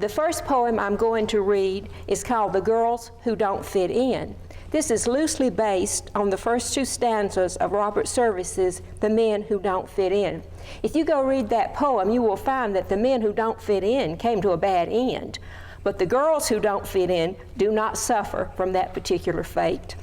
The first poem I'm going to read is called The Girls Who Don't Fit In. This is loosely based on the first two stanzas of Robert Service's The Men Who Don't Fit In. If you go read that poem, you will find that the men who don't fit in came to a bad end, but the girls who don't fit in do not suffer from that particular fate.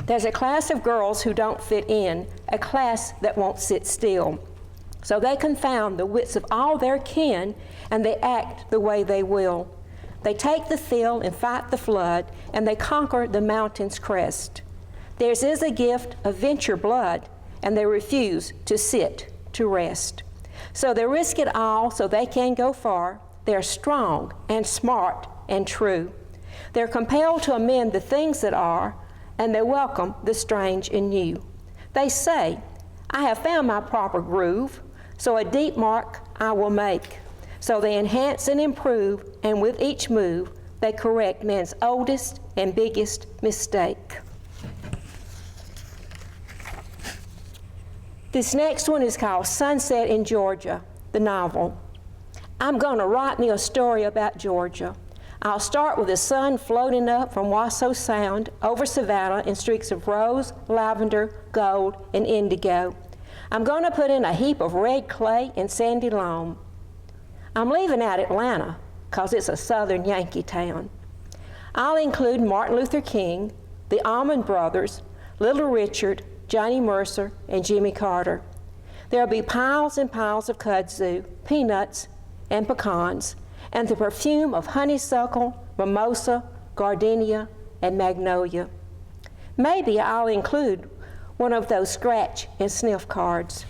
There's a class of girls who don't fit in, a class that won't sit still. So they confound the wits of all their kin, and they act the way they will. They take the field and fight the flood, and they conquer the mountain's crest. Theirs is a gift of venture blood, and they refuse to sit to rest. So they risk it all so they can go far. They're strong and smart and true. They're compelled to amend the things that are, and they welcome the strange and new. They say, I have found my proper groove, so a deep mark I will make. So they enhance and improve, and with each move, they correct man's oldest and biggest mistake. This next one is called Sunset in Georgia, the novel. I'm going to write me a story about Georgia. I'll start with the sun floating up from Washoe Sound over Savannah in streaks of rose, lavender, gold, and indigo. I'm going to put in a heap of red clay and sandy loam. I'm leaving out Atlanta because it's a southern Yankee town. I'll include Martin Luther King, the Allman Brothers, Little Richard, Johnny Mercer, and Jimmy Carter. There'll be piles and piles of kudzu, peanuts, and pecans, and the perfume of honeysuckle, mimosa, gardenia, and magnolia. Maybe I'll include one of those scratch and sniff cards.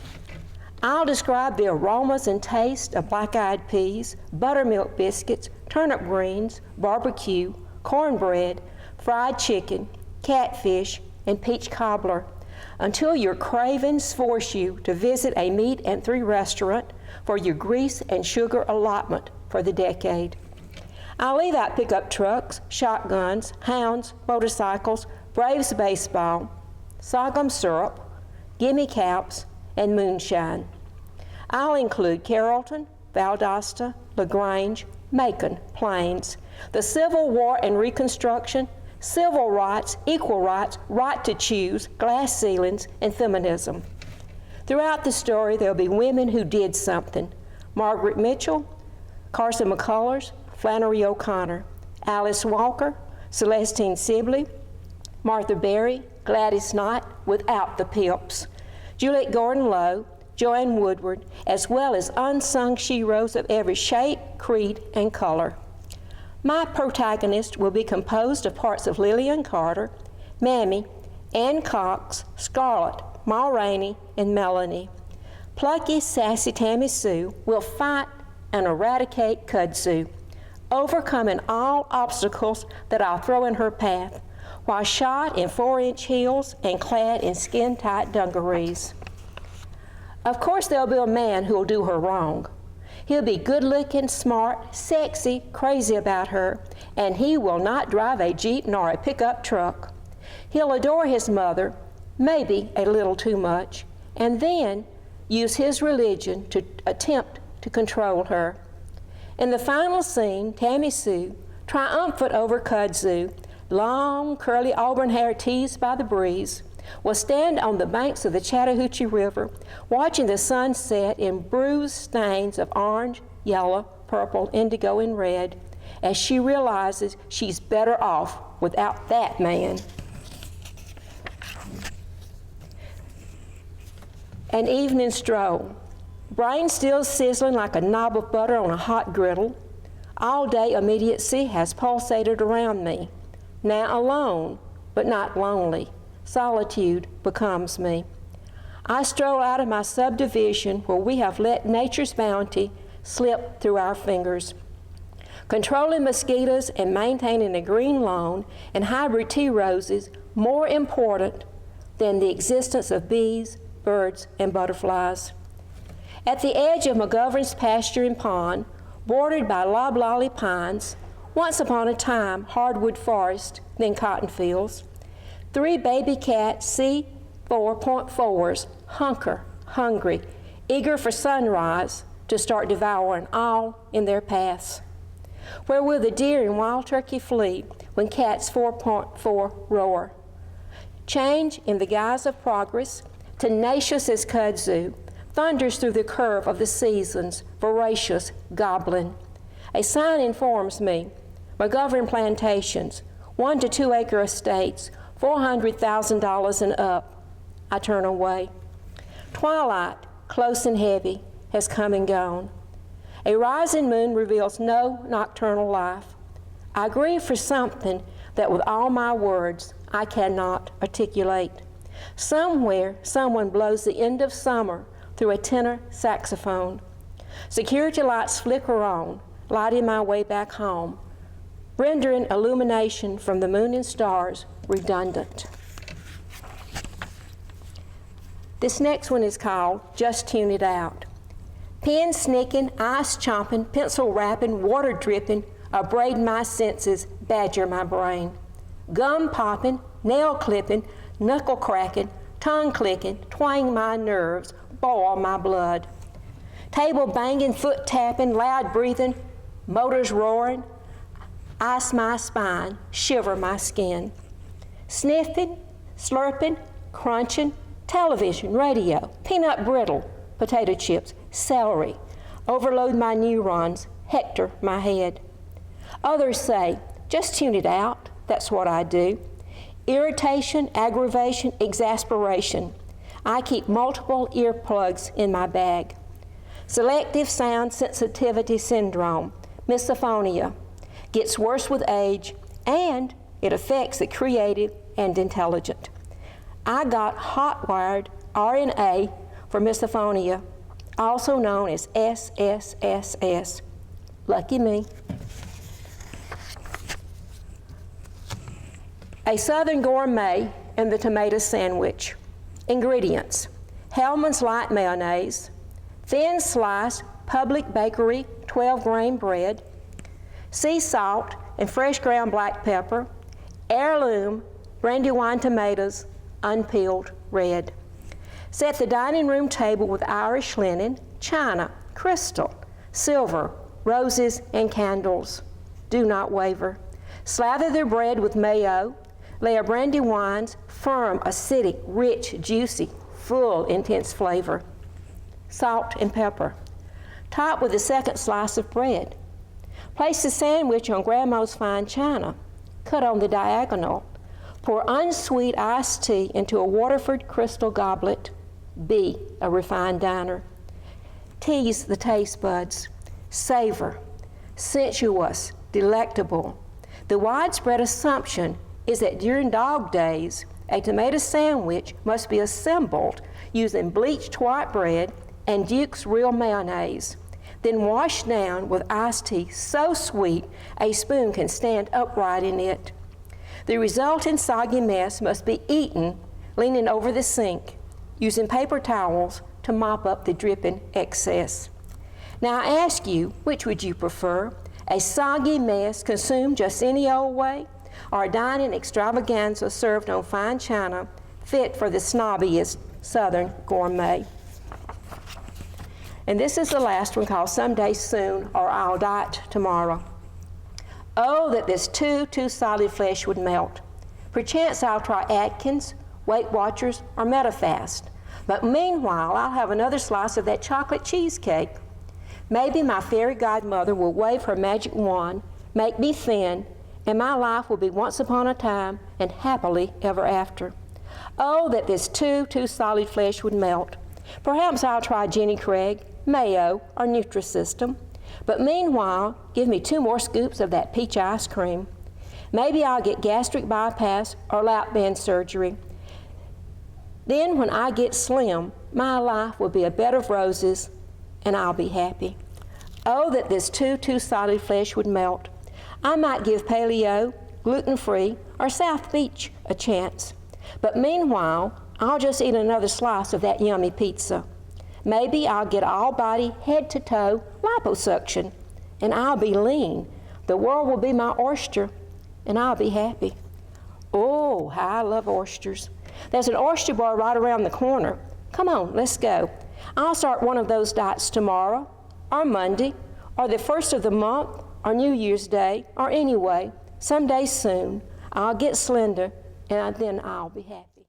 I'll describe the aromas and taste of black-eyed peas, buttermilk biscuits, turnip greens, barbecue, cornbread, fried chicken, catfish, and peach cobbler, until your cravings force you to visit a meat and three restaurant for your grease and sugar allotment for the decade. I'll leave out pickup trucks, shotguns, hounds, motorcycles, Braves baseball, sorghum syrup, gimme caps, and moonshine. I'll include Carrollton, Valdosta, LaGrange, Macon, Plains, the Civil War and Reconstruction, civil rights, equal rights, right to choose, glass ceilings, and feminism. Throughout the story, there'll be women who did something. Margaret Mitchell, Carson McCullers, Flannery O'Connor, Alice Walker, Celestine Sibley, Martha Berry, Gladys Knight, without the pips, Juliette Gordon Lowe, Joanne Woodward, as well as unsung sheroes of every shape, creed, and color. My protagonist will be composed of parts of Lillian Carter, Mammy, Ann Cox, Scarlett, Ma Rainey, and Melanie. Plucky, sassy Tammy Sue will fight and eradicate kudzu, overcoming all obstacles that I'll throw in her path, while shod in 4-inch heels and clad in skin-tight dungarees. Of course, there'll be a man who'll do her wrong. He'll be good-looking, smart, sexy, crazy about her, and he will not drive a Jeep nor a pickup truck. He'll adore his mother, maybe a little too much, and then use his religion to attempt to control her. In the final scene, Tammy Sue, triumphant over kudzu, long, curly auburn hair teased by the breeze, will stand on the banks of the Chattahoochee River, watching the sun set in bruised stains of orange, yellow, purple, indigo, and red, as she realizes she's better off without that man. An evening stroll. Brain still sizzling like a knob of butter on a hot griddle. All day immediacy has pulsated around me. Now alone, but not lonely. Solitude becomes me. I stroll out of my subdivision where we have let nature's bounty slip through our fingers. Controlling mosquitoes and maintaining a green lawn and hybrid tea roses more important than the existence of bees, birds, and butterflies. At the edge of McGovern's pasture and pond, bordered by loblolly pines, once upon a time hardwood forest, then cotton fields, 3 baby cats, C4.4s, hunker, hungry, eager for sunrise to start devouring all in their paths. Where will the deer and wild turkey flee when cats 4.4 roar? Change in the guise of progress, tenacious as kudzu, thunders through the curve of the seasons, voracious goblin. A sign informs me, McGovern plantations, 1 to 2 acre estates, $400,000 and up. I turn away. Twilight, close and heavy, has come and gone. A rising moon reveals no nocturnal life. I grieve for something that with all my words I cannot articulate. Somewhere, someone blows the end of summer through a tenor saxophone. Security lights flicker on, lighting my way back home, rendering illumination from the moon and stars redundant. This next one is called Just Tune It Out. Pen snicking, ice chomping, pencil rapping, water dripping, abrade my senses, badger my brain. Gum popping, nail clipping, knuckle cracking, tongue clicking, twang my nerves, boil my blood. Table banging, foot tapping, loud breathing, motors roaring, ice my spine, shiver my skin. Sniffing, slurping, crunching, television, radio, peanut brittle, potato chips, celery, overload my neurons, hector my head. Others say, just tune it out, that's what I do. Irritation, aggravation, exasperation. I keep multiple earplugs in my bag. Selective sound sensitivity syndrome, misophonia, gets worse with age, and it affects the creative and intelligent. I got hot-wired RNA for misophonia, also known as SSSS. Lucky me. A Southern gourmet and the tomato sandwich. Ingredients: Hellman's light mayonnaise, thin sliced Public Bakery 12-grain bread, sea salt and fresh ground black pepper, heirloom Brandywine tomatoes, unpeeled red. Set the dining room table with Irish linen, china, crystal, silver, roses, and candles. Do not waver. Slather the bread with mayo. Layer Brandywines, firm, acidic, rich, juicy, full, intense flavor. Salt and pepper. Top with a second slice of bread. Place the sandwich on Grandma's fine china. Cut on the diagonal. Pour unsweet iced tea into a Waterford crystal goblet. Be a refined diner. Tease the taste buds. Savor. Sensuous, delectable. The widespread assumption is that during dog days, a tomato sandwich must be assembled using bleached white bread and Duke's real mayonnaise, then washed down with iced tea so sweet a spoon can stand upright in it. The resulting soggy mess must be eaten leaning over the sink, using paper towels to mop up the dripping excess. Now I ask you, which would you prefer? A soggy mess consumed just any old way, or a dining extravaganza served on fine china fit for the snobbiest Southern gourmet? And this is the last one, called Someday Soon or I'll Diet Tomorrow. Oh, that this too solid flesh would melt. Perchance I'll try Atkins, Weight Watchers, or Metafast. But meanwhile, I'll have another slice of that chocolate cheesecake. Maybe my fairy godmother will wave her magic wand, make me thin, and my life will be once upon a time and happily ever after. Oh, that this too solid flesh would melt. Perhaps I'll try Jenny Craig, Mayo, or Nutrisystem. But meanwhile, give me 2 more scoops of that peach ice cream. Maybe I'll get gastric bypass or lap band surgery. Then when I get slim, my life will be a bed of roses and I'll be happy. Oh, that this too solid flesh would melt. I might give paleo, gluten-free, or South Beach a chance. But meanwhile, I'll just eat another slice of that yummy pizza. Maybe I'll get all-body, head-to-toe liposuction, and I'll be lean. The world will be my oyster, and I'll be happy. Oh, how I love oysters. There's an oyster bar right around the corner. Come on, let's go. I'll start one of those diets tomorrow, or Monday, or the first of the month, or New Year's Day, or anyway, someday soon, I'll get slender, and then I'll be happy.